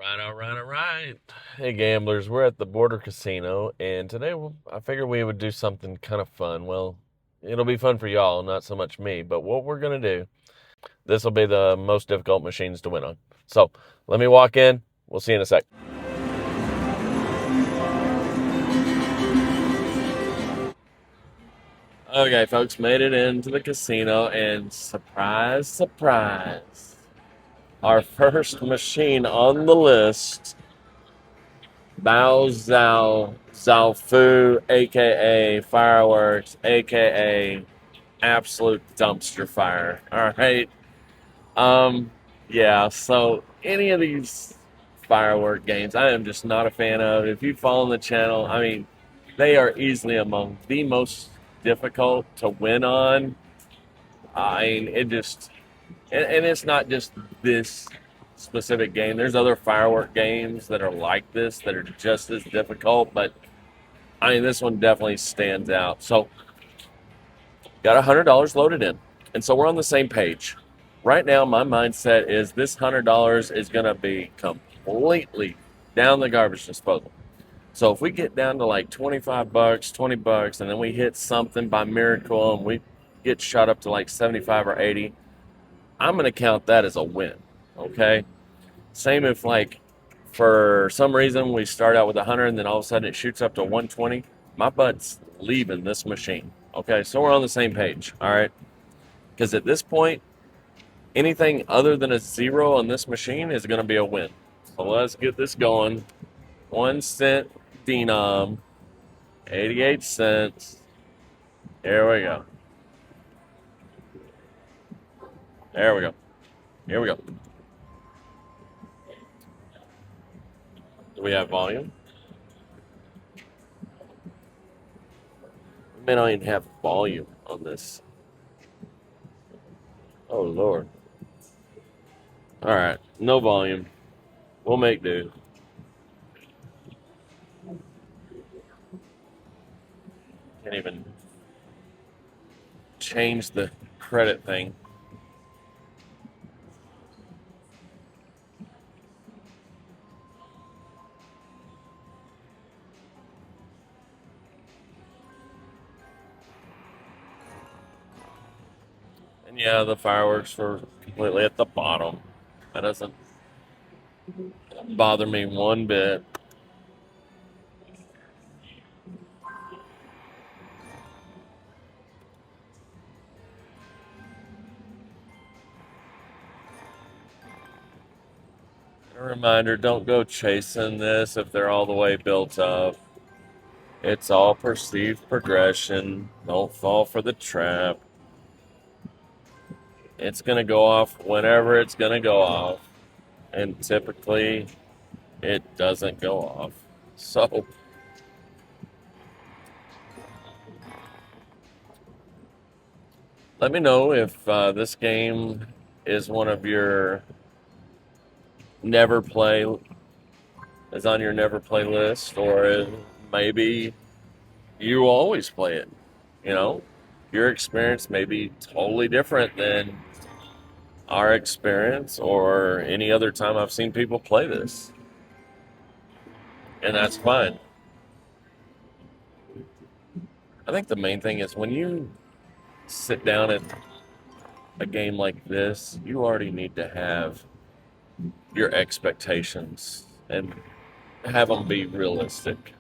All right. Hey, gamblers, we're at the Border Casino, and today I figured we would do something kind of fun. Well, it'll be fun for y'all, not so much me, but what we're going to do, this will be the most difficult machines to win on. So let me walk in. We'll see you in a sec. Okay, folks, made it into the casino, and surprise, surprise, our first machine on the list, Bao Zhao Zhao Fu, aka Fireworks, aka absolute dumpster fire. All right. Um, yeah, so any of these firework games, I am just not a fan of. If you follow the channel, I mean, they are easily among the most difficult to win on. I mean, and it's not just this specific game. There's other firework games that are like this that are just as difficult, but I mean, this one definitely stands out. So, got $100 loaded in, and so we're on the same page. Right now, my mindset is this $100 is going to be completely down the garbage disposal. So if we get down to like 25 bucks, 20 bucks, and then we hit something by miracle and we get shot up to like 75 or 80, I'm going to count that as a win. Okay. Same if like for some reason we start out with 100 and then all of a sudden it shoots up to 120, my butt's leaving this machine. Okay. So we're on the same page. All right. Because at this point, anything other than a zero on this machine is going to be a win. So let's get this going. 1 cent denom, 88 cents. Here we go. There we go. Here we go. Do we have volume? We may not even have volume on this. Oh, Lord. All right. No volume. We'll make do. Can't even change the credit thing. And yeah, the fireworks were completely at the bottom. That doesn't bother me one bit. A reminder, don't go chasing this if they're all the way built up. It's all perceived progression. Don't fall for the trap. It's going to go off whenever it's going to go off. And typically, it doesn't go off. So, let me know if this game is one of your never play, is on your never play list, or maybe you always play it. You know, your experience may be totally different than our experience or any other time I've seen people play this. And that's fine. I think the main thing is when you sit down at a game like this, you already need to have your expectations and have them be realistic.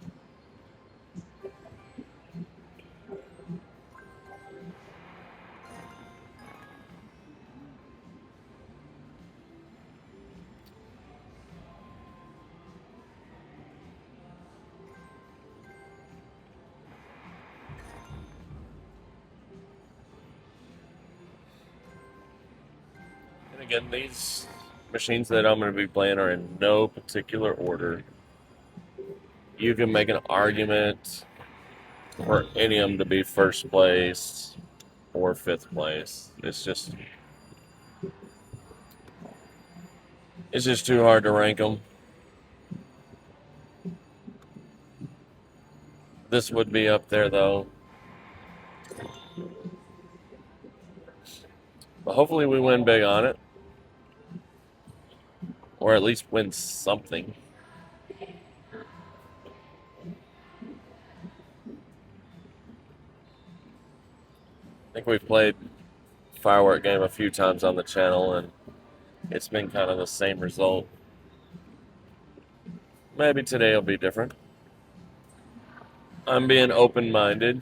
And again, these machines that I'm going to be playing are in no particular order. You can make an argument for any of them to be first place or fifth place. It's just too hard to rank them. This would be up there though. But hopefully we win big on it. or at least win something. I think we've played Firework Game a few times on the channel, and it's been kind of the same result. Maybe today will be different. I'm being open-minded.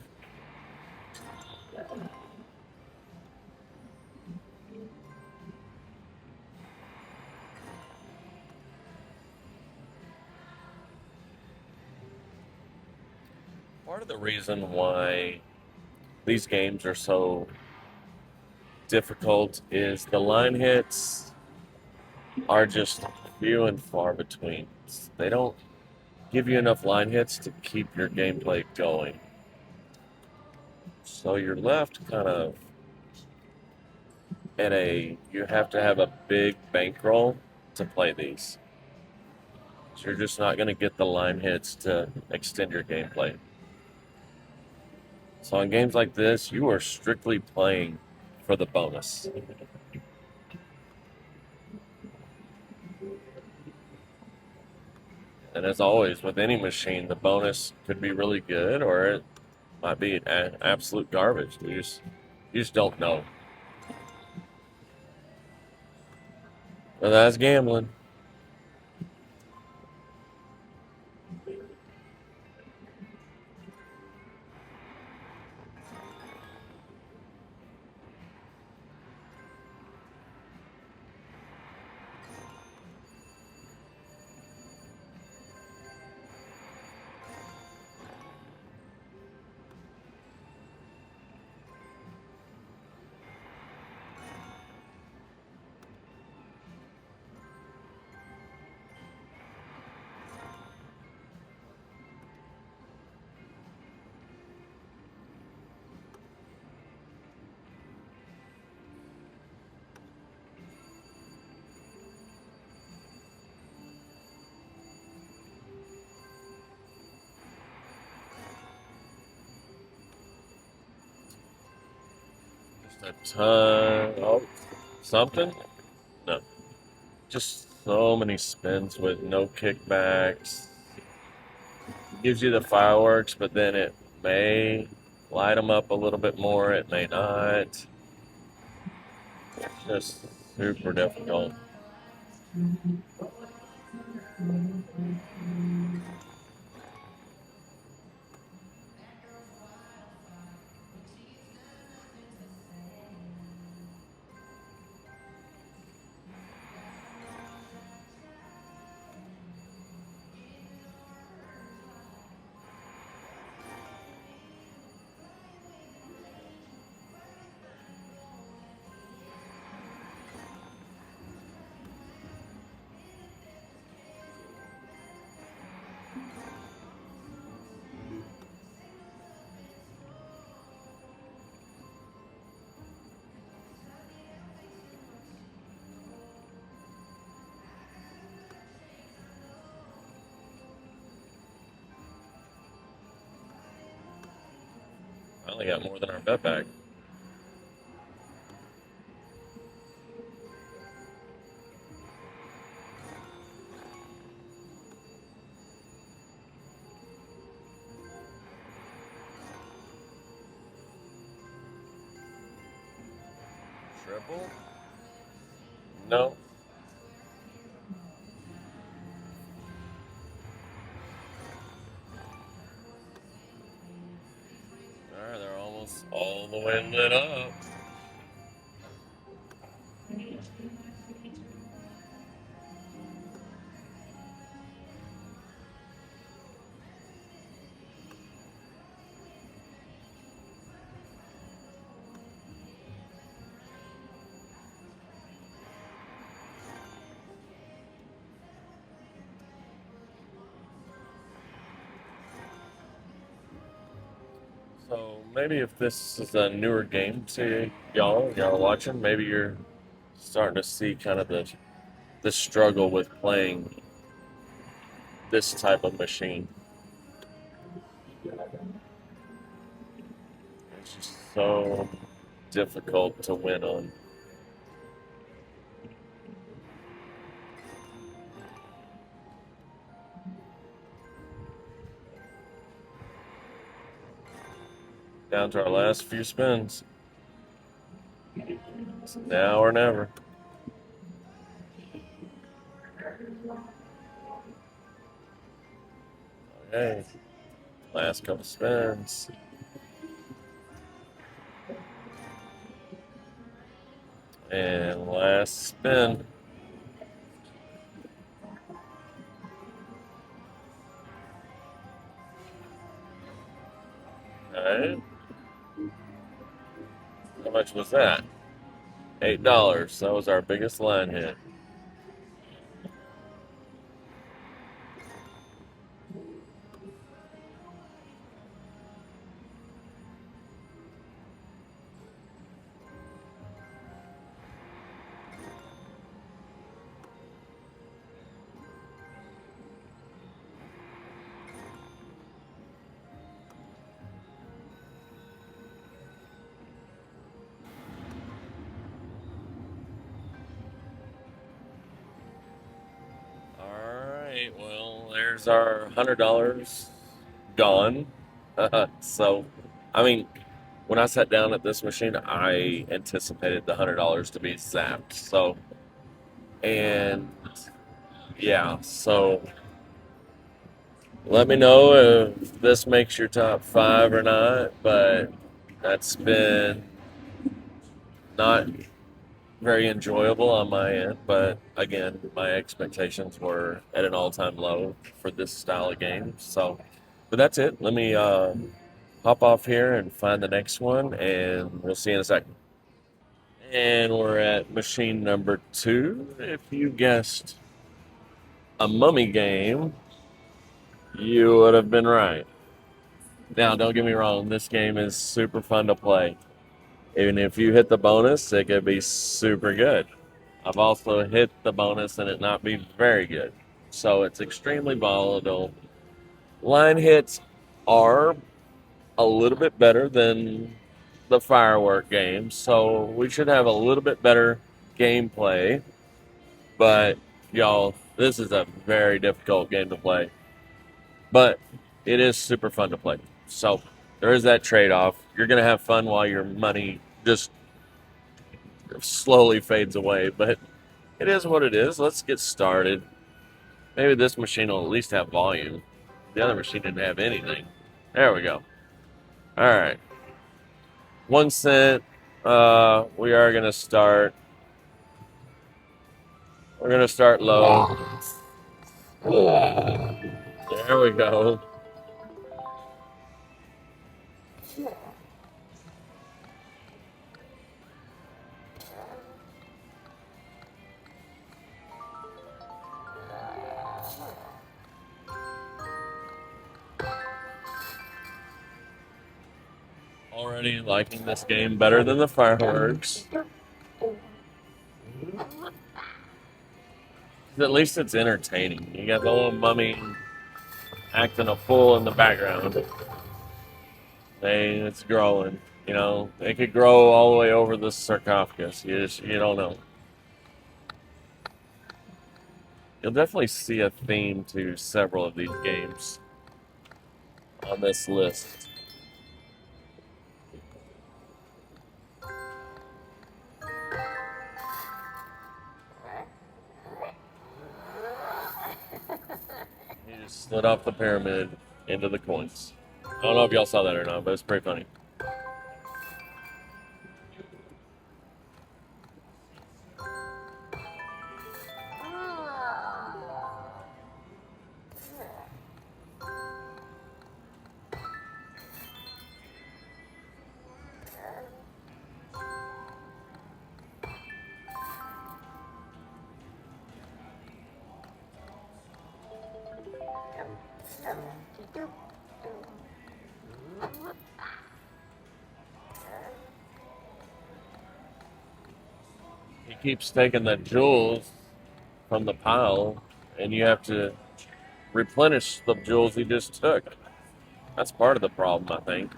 Part of the reason why these games are so difficult is the line hits are just few and far between. They don't give you enough line hits to keep your gameplay going. So you're left kind of you have to have a big bankroll to play these. So you're just not going to get the line hits to extend your gameplay. So in games like this, you are strictly playing for the bonus. And as always, with any machine, the bonus could be really good or it might be absolute garbage. You just don't know. But that's gambling. Just a ton. Oh, something? No. Just so many spins with no kickbacks. Gives you the fireworks, but then it may light them up a little bit more. It may not. It's just super difficult. Finally got more than our bet back. Triple? No. Alright, they're almost all the way lit up. So maybe if this is a newer game to y'all are watching, maybe you're starting to see kind of the struggle with playing this type of machine. It's just so difficult to win on. Down to our last few spins. It's now or never. Okay. Last couple spins. And last spin. Alright. How much was that? $8. That was our biggest line hit. Alright, well, there's our $100 gone. So, I mean, when I sat down at this machine, I anticipated the $100 to be zapped. So, and yeah, so let me know if this makes your top five or not. But that's been not very enjoyable on my end. But again, my expectations were at an all-time low for this style of game. So, but that's it. Let me hop off here and find the next one, and we'll see you in a second. And we're at machine number 2. If you guessed a mummy game, you would have been right. Now, don't get me wrong, this game is super fun to play. Even if you hit the bonus, it could be super good. I've also hit the bonus and it not be very good. So it's extremely volatile. Line hits are a little bit better than the firework game, so we should have a little bit better gameplay. But y'all, this is a very difficult game to play. But it is super fun to play. So there is that trade-off. You're gonna have fun while your money just slowly fades away. But it is what it is. Let's get started. Maybe this machine will at least have volume. The other machine didn't have anything. There we go. All right. 1 cent. We are gonna start. We're gonna start low. There we go. Already liking this game better than the fireworks. At least it's entertaining. You got the little mummy acting a fool in the background. Hey, it's growing. You know, it could grow all the way over the sarcophagus. You don't know. You'll definitely see a theme to several of these games on this list. He just slid off the pyramid into the coins. I don't know if y'all saw that or not, but it's pretty funny. He keeps taking the jewels from the pile, and you have to replenish the jewels he just took. That's part of the problem, I think.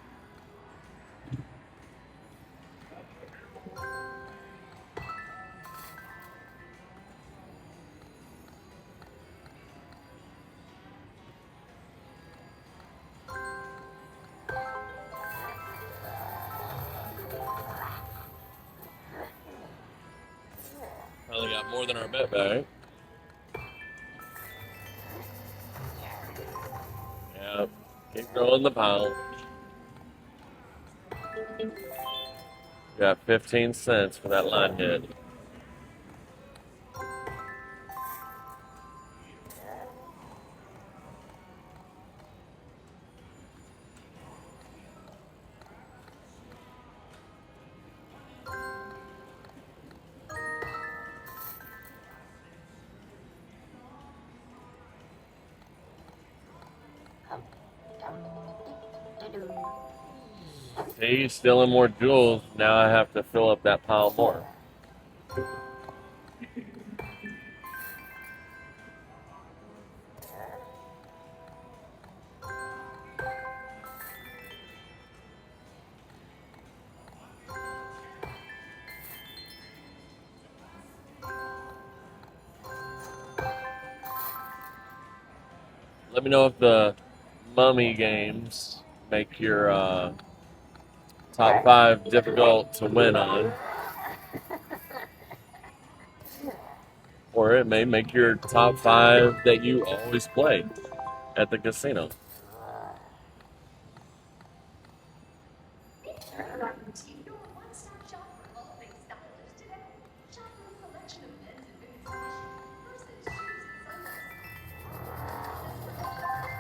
More than our bet back. Yeah. Keep growing the pile. Got 15 cents for that line hit. He's stealing more jewels. Now I have to fill up that pile more. Let me know if the mummy games make your top 5 difficult to win on. Or it may make your top 5 that you always play at the casino.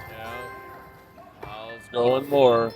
Yeah, pile's going more.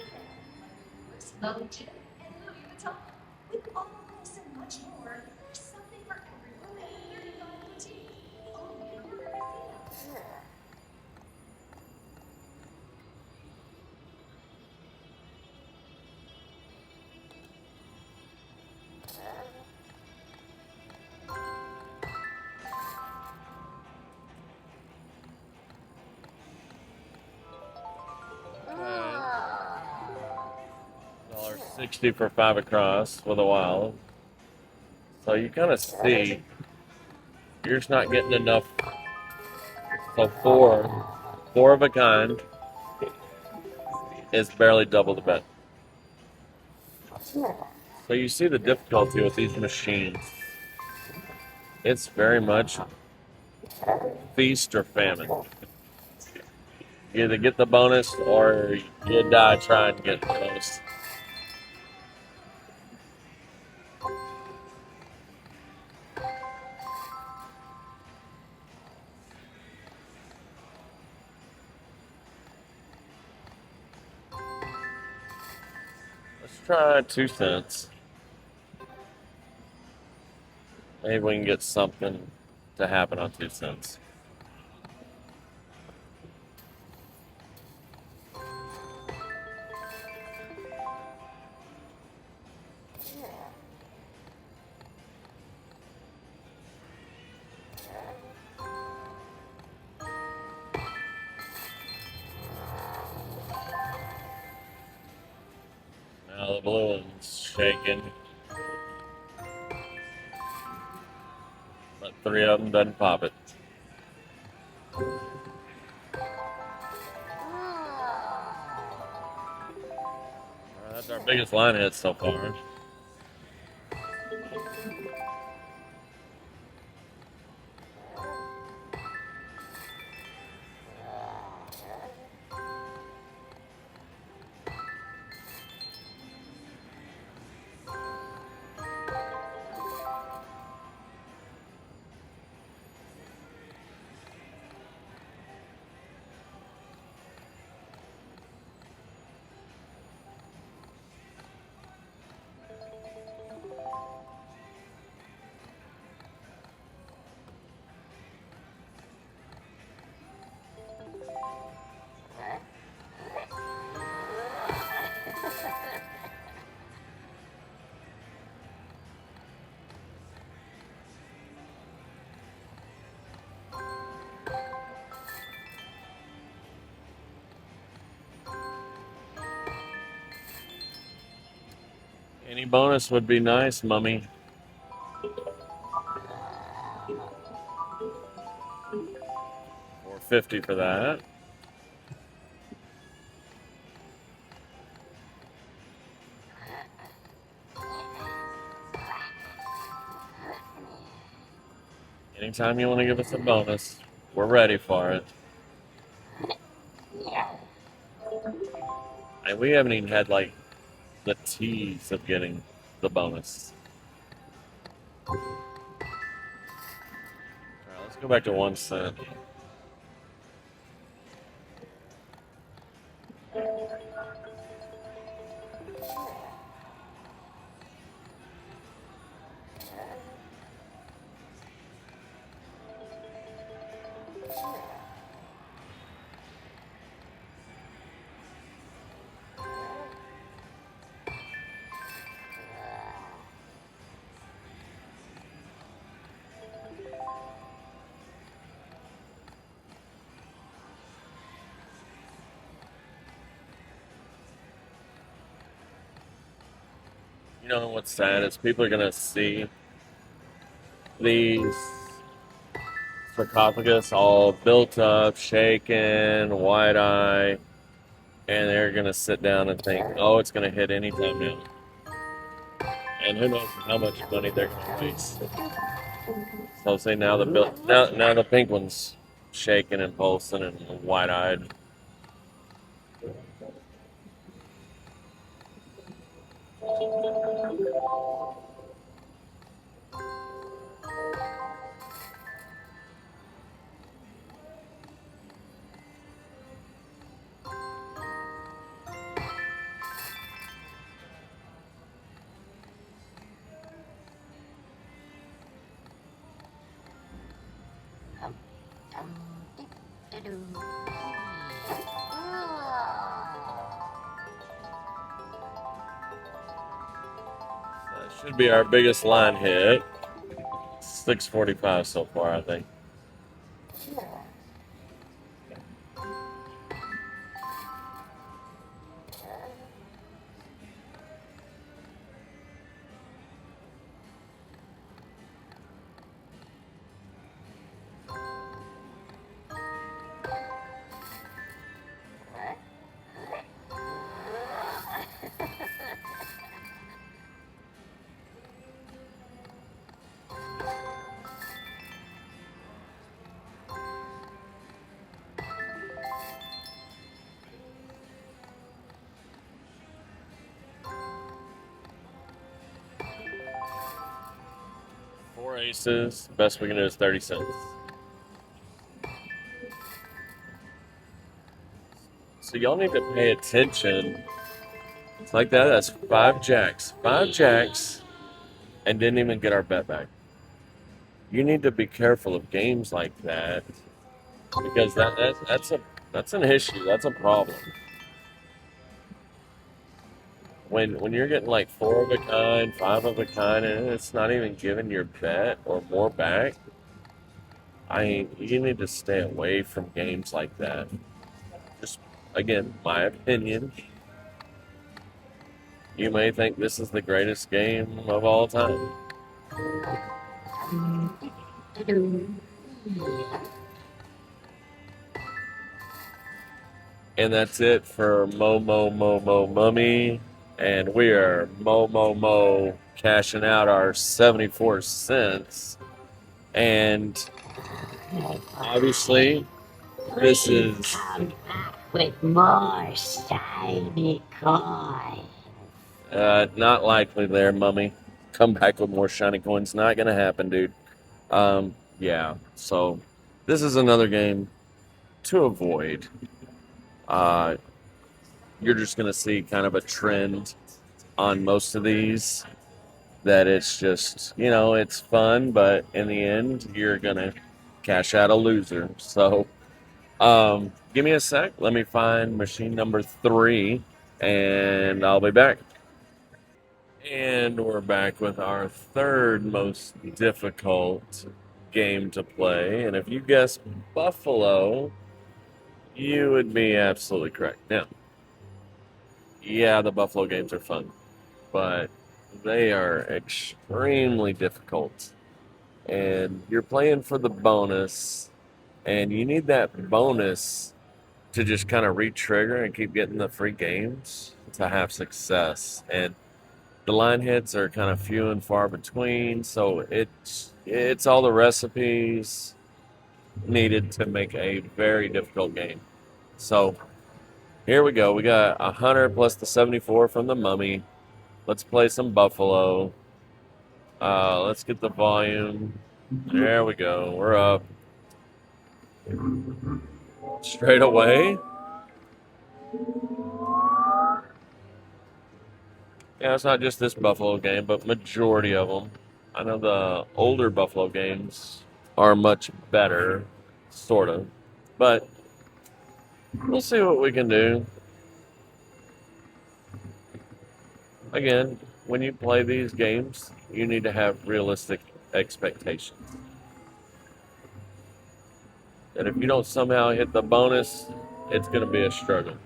$1.60 for 5 across with a wild. So you kind of see you're just not getting enough. So four of a kind is barely double the bet. So you see the difficulty with these machines. It's very much feast or famine. You either get the bonus or you die trying to get the bonus. Let's try 2 cents. Maybe we can get something to happen on 2 cents. Now the blue one's shaking. But 3 of them doesn't pop it. That's our biggest line hit so far. Any bonus would be nice, mummy. $4.50 for that. Anytime you want to give us a bonus, we're ready for it. And we haven't even had like the tease of getting the bonus. All right, let's go back to 1 cent. You know what's sad is people are gonna see these sarcophagus all built up, shaken, wide eye, and they're gonna sit down and think, "Oh, it's gonna hit anytime now." And who knows how much money they're gonna waste. So say now now the pink one's shaking and pulsing and wide eyed. 'Should be our biggest line hit. 645 so far, I think. Four aces. Best we can do is 30 cents. So y'all need to pay attention. It's like that. That's five jacks. Five jacks, and didn't even get our bet back. You need to be careful of games like that because that's an issue. That's a problem. When you're getting like four of a kind, five of a kind, and it's not even giving your bet or more back, you need to stay away from games like that. Just again, my opinion. You may think this is the greatest game of all time. And that's it for Mo Mummy. And we are Mo cashing out our 74 cents. And obviously, this is with more shiny coins. Not likely there, Mummy. Come back with more shiny coins. Not going to happen, dude. Yeah, so this is another game to avoid. Uh, you're just going to see kind of a trend on most of these that it's just, it's fun, but in the end, you're going to cash out a loser. So give me a sec. Let me find machine number 3, and I'll be back. And we're back with our third most difficult game to play. And if you guessed Buffalo, you would be absolutely correct. Now, yeah, the Buffalo games are fun, but they are extremely difficult. And you're playing for the bonus, and you need that bonus to just kind of re-trigger and keep getting the free games to have success. And The line hits are kind of few and far between, so it's all the recipes needed to make a very difficult game. So here we go. We got 100 plus the 74 from the mummy. Let's play some buffalo. Let's get the volume. There we go. We're up. Straight away. Yeah, it's not just this buffalo game, but majority of them. I know the older buffalo games are much better, sort of. But we'll see what we can do. Again, when you play these games, you need to have realistic expectations. And if you don't somehow hit the bonus, it's going to be a struggle.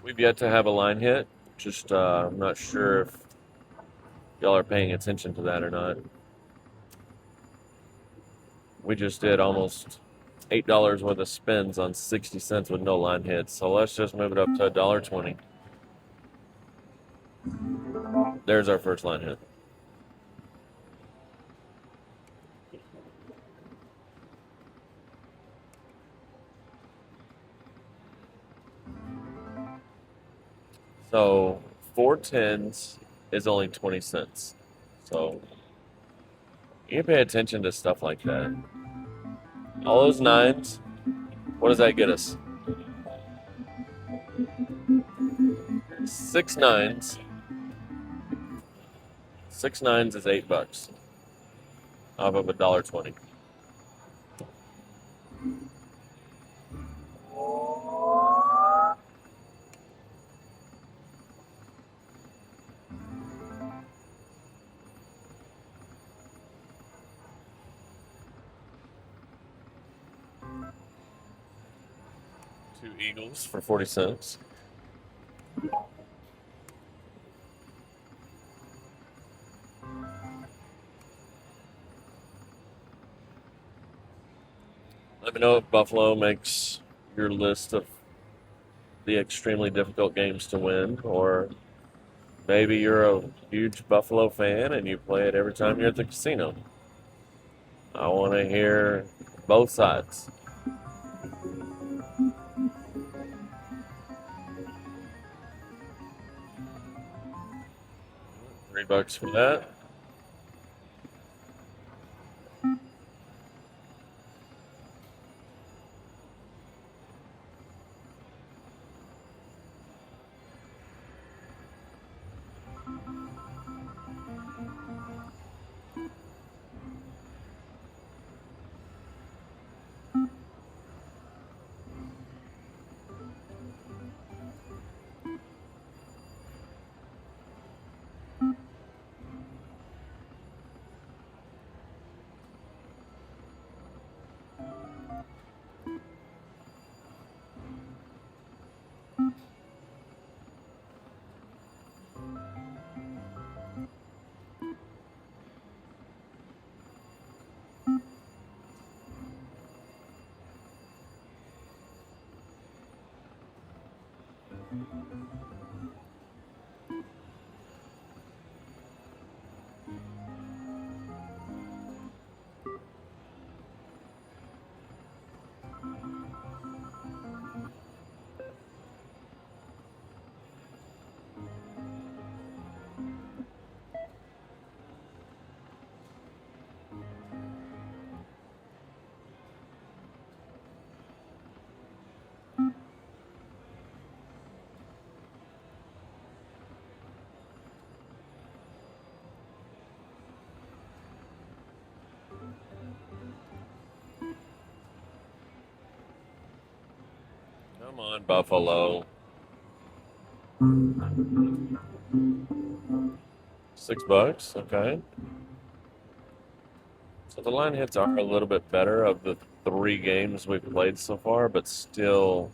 We've yet to have a line hit. Just, I'm not sure if y'all are paying attention to that or not. We just did almost $8 worth of spins on 60 cents with no line hits. So let's just move it up to $1.20. There's our first line hit. So 4 tens is only 20 cents. So you pay attention to stuff like that. All those nines, what does that get us? 6 nines. 6 nines is $8 off of $1.20. Two eagles for 40 cents. Let me know if Buffalo makes your list of the extremely difficult games to win, or maybe you're a huge Buffalo fan and you play it every time you're at the casino. I want to hear both sides. $3 for that. Come on, Buffalo. $6, okay. So the line hits are a little bit better of the 3 games we've played so far, but still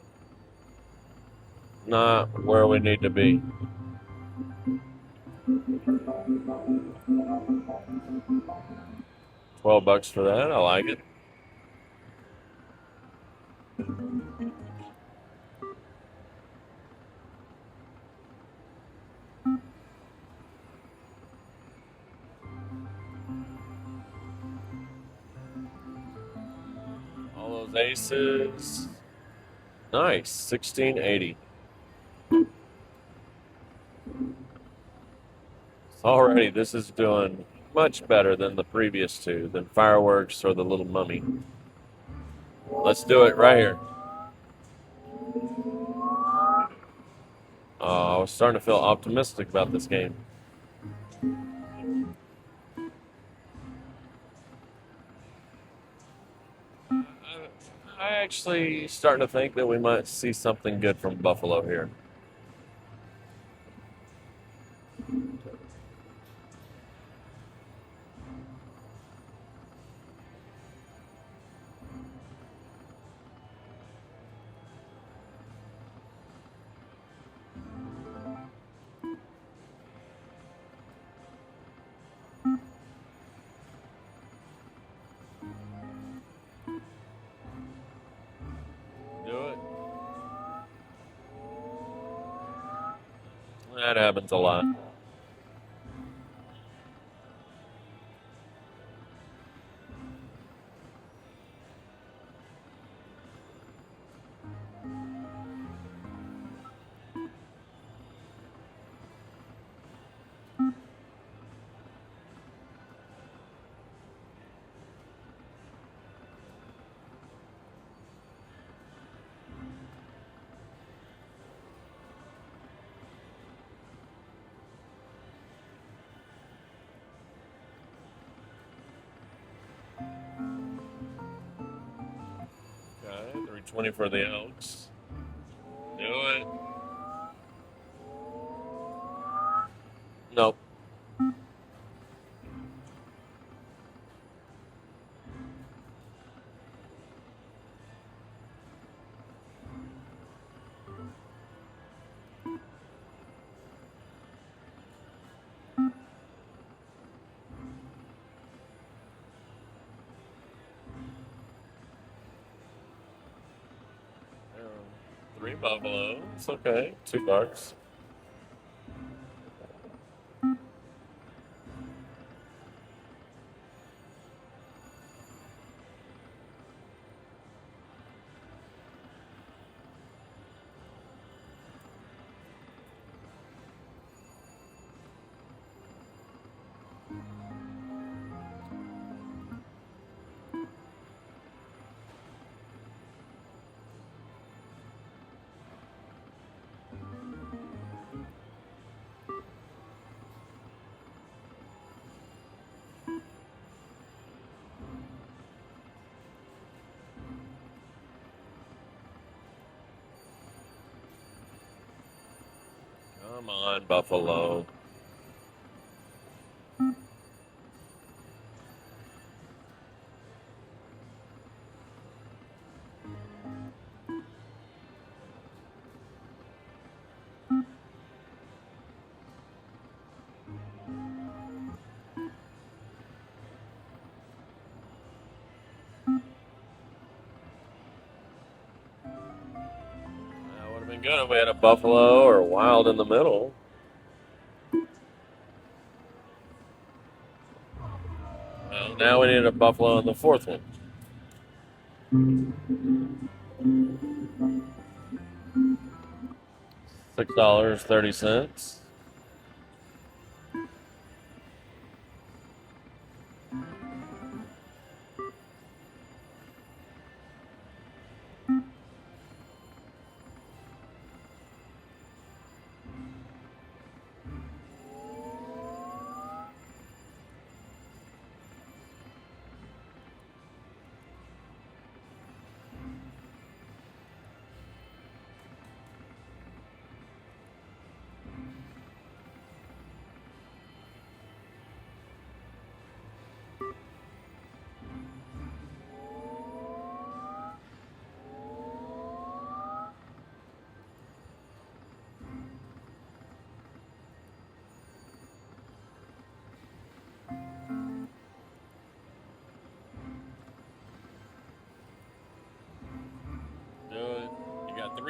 not where we need to be. $12 for that. I like it. All those aces. Nice. 1680. Already, this is doing much better than the previous two, than fireworks or the little mummy. Let's do it right here. I was starting to feel optimistic about this game. I actually starting to think that we might see something good from Buffalo here. Do it. That happens a lot. Okay, 320 for the Elks. Do it. Nope. Three Buffaloes. Okay, $2. Come on, Buffalo. That would have been good if we had a Buffalo or Wild in the middle. Well, now we need a Buffalo in the fourth one. $6.30.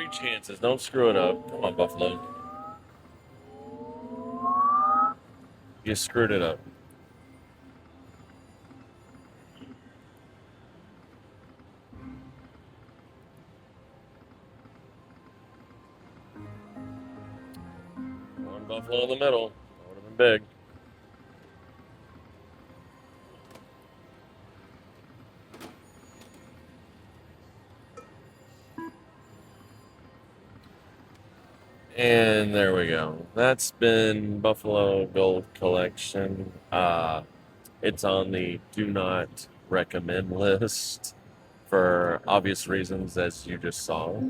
3 chances. Don't screw it up. Come on, Buffalo. You screwed it up. One Buffalo in the middle. That would have been big. And there we go. That's been Buffalo Gold Collection. It's on the do not recommend list for obvious reasons, as you just saw.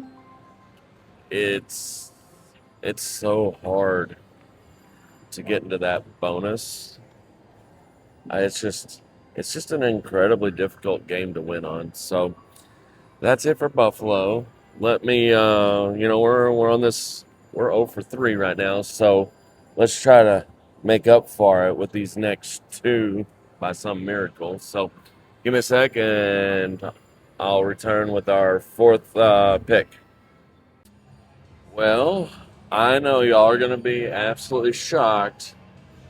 It's it's so hard to get into that bonus. It's just an incredibly difficult game to win on. So that's it for Buffalo. Let me, we're on this, we're 0 for 3 right now. So let's try to make up for it with these next two by some miracle. So give me a sec and I'll return with our fourth pick. Well, I know y'all are going to be absolutely shocked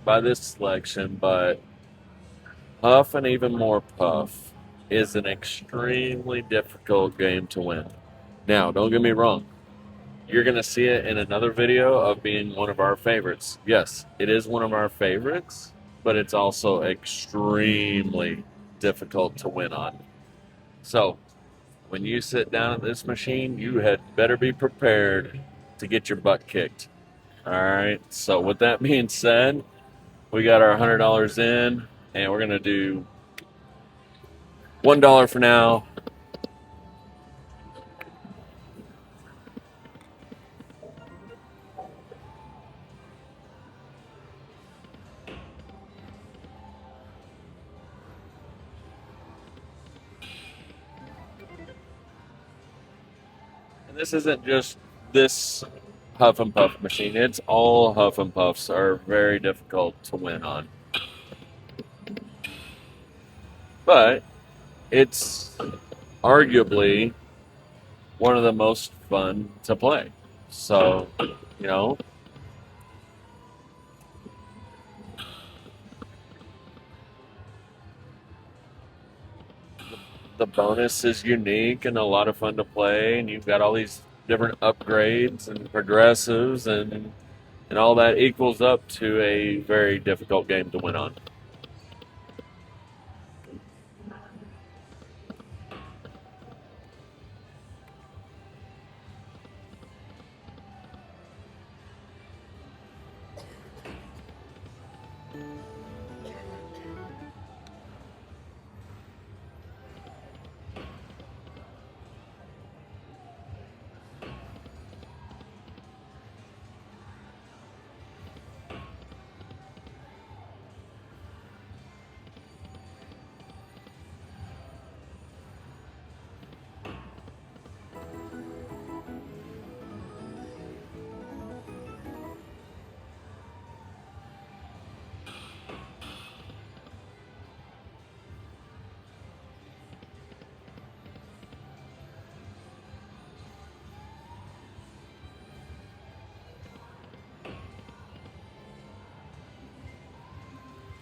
by this selection, but Huff and even more Puff is an extremely difficult game to win. Now, don't get me wrong. You're going to see it in another video of being one of our favorites. Yes, it is one of our favorites, but it's also extremely difficult to win on. So, when you sit down at this machine, you had better be prepared to get your butt kicked. All right. So, with that being said, we got our $100 in, and we're going to do $1 for now. And this isn't just this Huff and Puff machine. It's all Huff and Puffs are very difficult to win on. But it's arguably one of the most fun to play. So, you know, the bonus is unique and a lot of fun to play, and you've got all these different upgrades and progressives, and all that equals up to a very difficult game to win on.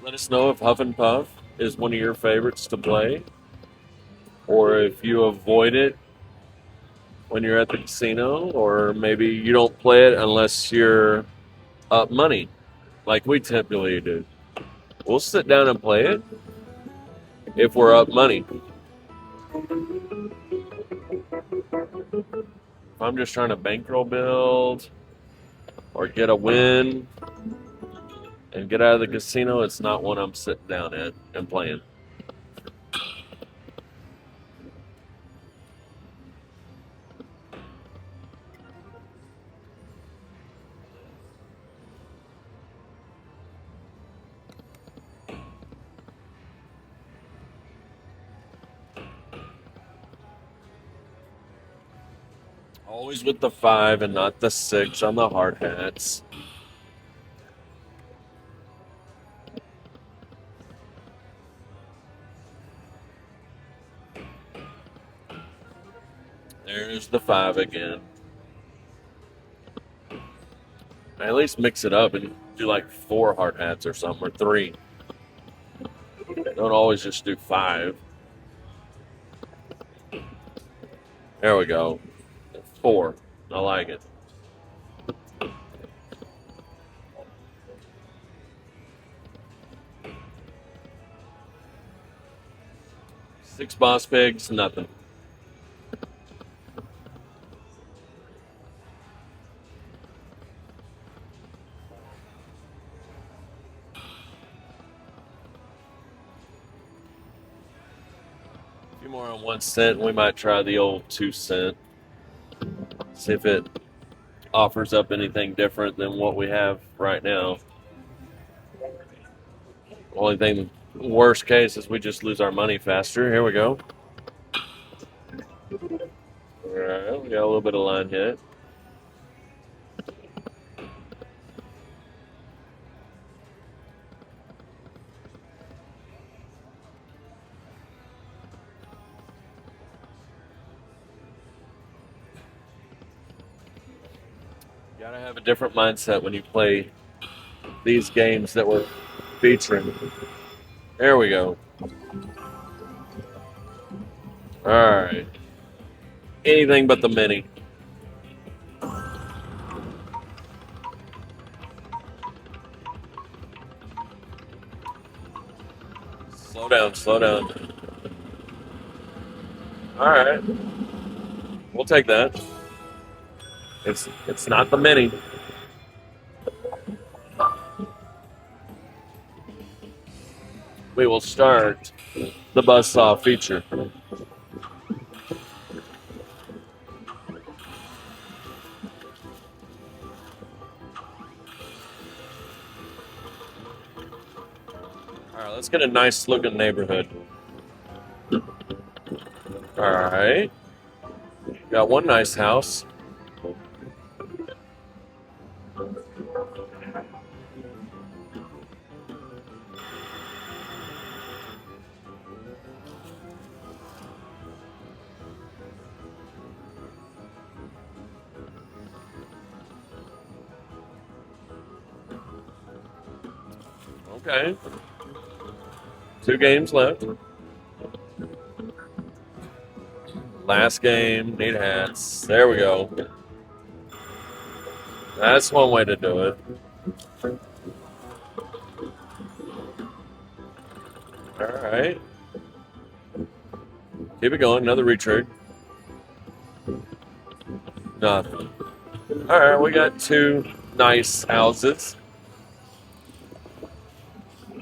Let us know if Huff and Puff is one of your favorites to play, or if you avoid it when you're at the casino, or maybe you don't play it unless you're up money, like we typically do. We'll sit down and play it if we're up money. If I'm just trying to bankroll build or get a win and get out of the casino, it's not one I'm sitting down at and playing. Always with the 5 and not the 6 on the hard hats. There's the 5 again. At least mix it up and do like 4 hard hats or something, or 3. Don't always just do 5. There we go. 4. I like it. Six boss pigs, nothing. A few more on 1 cent. We might try the old 2 cent. See if it offers up anything different than what we have right now. Only thing, worst case, is we just lose our money faster. Here we go. All right, we got a little bit of line hit. You gotta have a different mindset when you play these games that we're featuring. There we go. All right. Anything but the mini. Slow down, slow down. All right. We'll take that. It's not the mini. We will start the buzzsaw feature. All right, let's get a nice looking neighborhood. All right. Got one nice house. Okay. 2 games left. Last game, need hats. There we go. That's one way to do it. All right. Keep it going. Another retrade. Nothing. All right, we got 2 nice houses.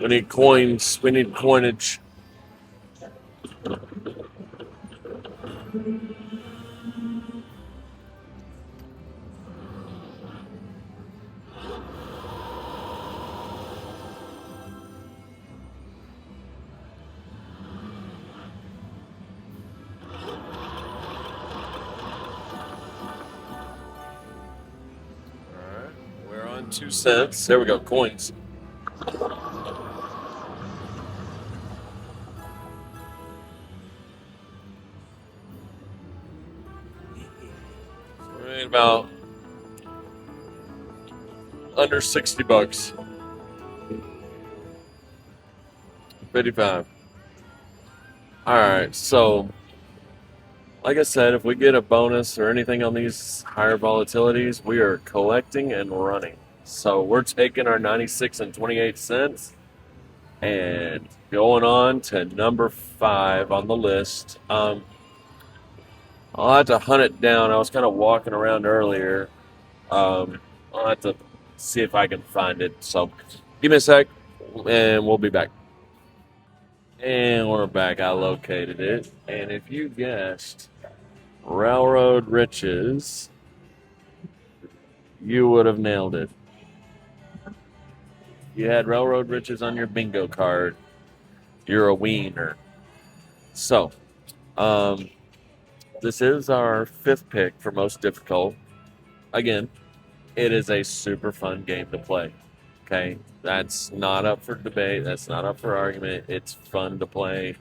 We need coins. We need coinage. All right, we're on 2 cents. There we go, coins. We made about under $60. 55. All right, so like I said, if we get a bonus or anything on these higher volatilities, we are collecting and running. So we're taking our 96 and 28 cents and going on to number 5 on the list. I'll have to hunt it down. I was kind of walking around earlier. I'll have to see if I can find it. So give me a sec, and we'll be back. And we're back. I located it. And if you guessed Railroad Riches, you would have nailed it. You had Railroad Riches on your bingo card. You're a wiener. So, this is our 5th pick for most difficult. Again, it is a super fun game to play. Okay? That's not up for debate. That's not up for argument. It's fun to play.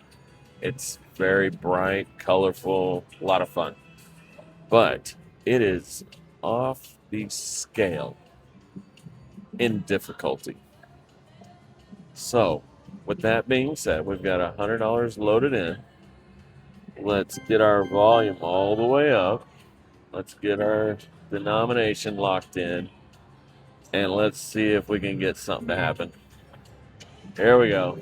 It's very bright, colorful, a lot of fun. But it is off the scale in difficulty. So, with that being said, we've got $100 loaded in. Let's get our volume all the way up. Let's get our denomination locked in. And let's see if we can get something to happen. Here we go.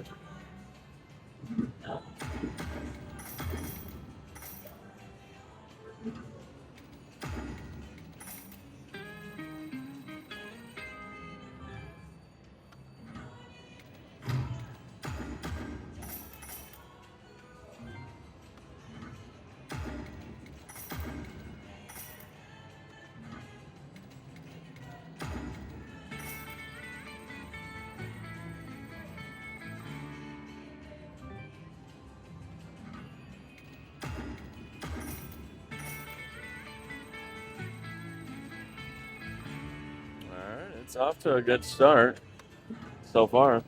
All right, it's off to a good start so far.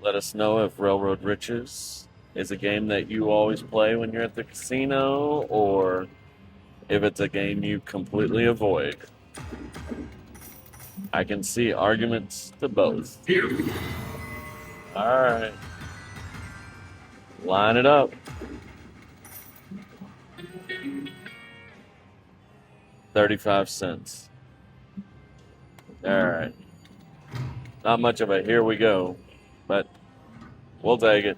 Let us know if Railroad Riches is a game that you always play when you're at the casino, or if it's a game you completely avoid. I can see arguments to both. All right. Line it up. 35 cents. All right. Not much of a here we go, but we'll take it.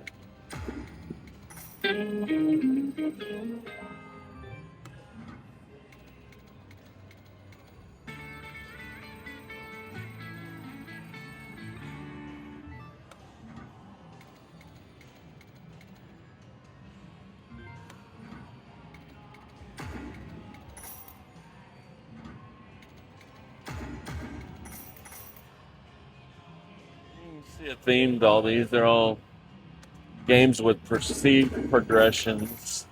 See a theme to all these. They're all games with perceived progressions.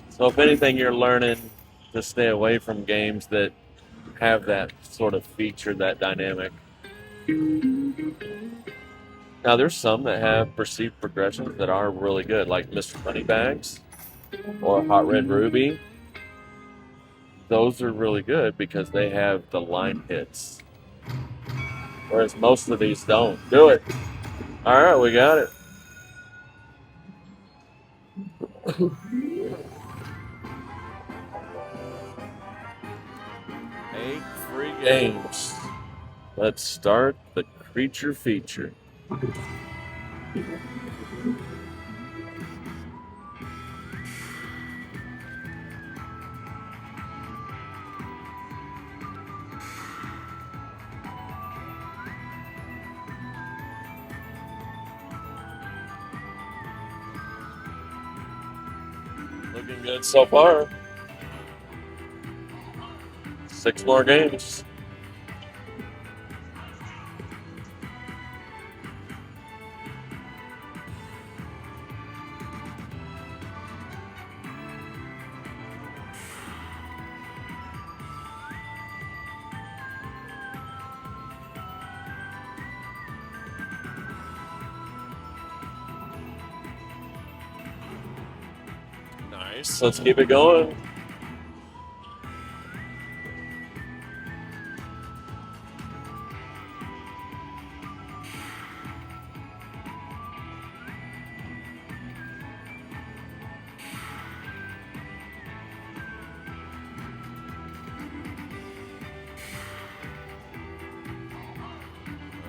So if anything, you're learning to stay away from games that have that sort of feature, that dynamic. Now, there's some that have perceived progressions that are really good, like Mr. Moneybags or Hot Red Ruby. Those are really good because they have the line hits, whereas most of these don't. Do it. All right, we got it. 8 free games. Let's start the creature feature. Looking good so far. 6 more games. Nice. Let's keep it going.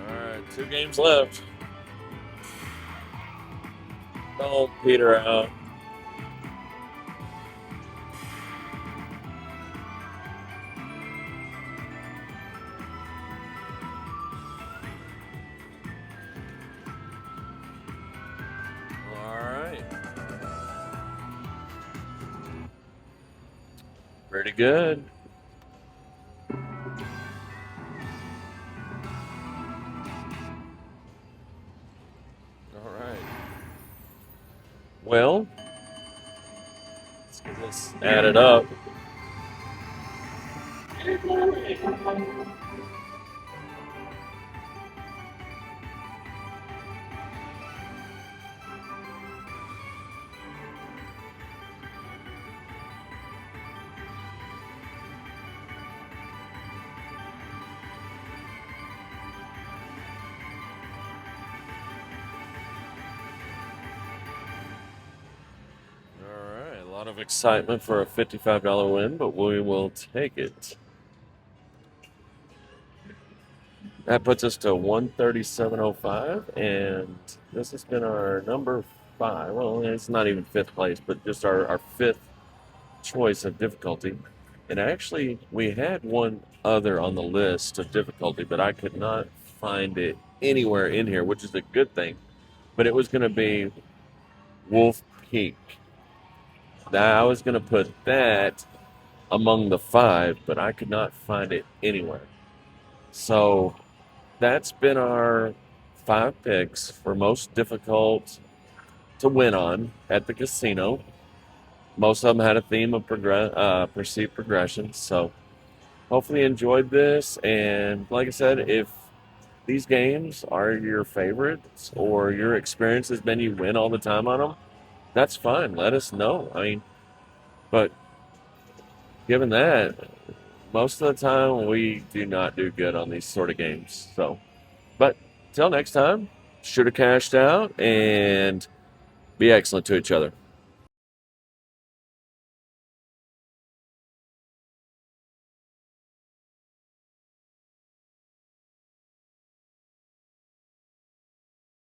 All right, 2 games left. Don't peter out. Pretty good. Well, let's get this added up. All right, a lot of excitement for a $55 win, but we will take it. That puts us to 137.05, and this has been our number 5. Well, it's not even 5th place, but just our 5th choice of difficulty. And actually, we had one other on the list of difficulty, but I could not find it anywhere in here, which is a good thing. But it was going to be Wolf Peak. Now, I was going to put that among the 5, but I could not find it anywhere. So that's been our 5 picks for most difficult to win on at the casino. Most of them had a theme of perceived progression. So hopefully you enjoyed this. And like I said, if these games are your favorites or your experience has been you win all the time on them, that's fine. Let us know. I mean, but given that, most of the time we do not do good on these sort of games. So, but till next time, shoulda cashed out and be excellent to each other.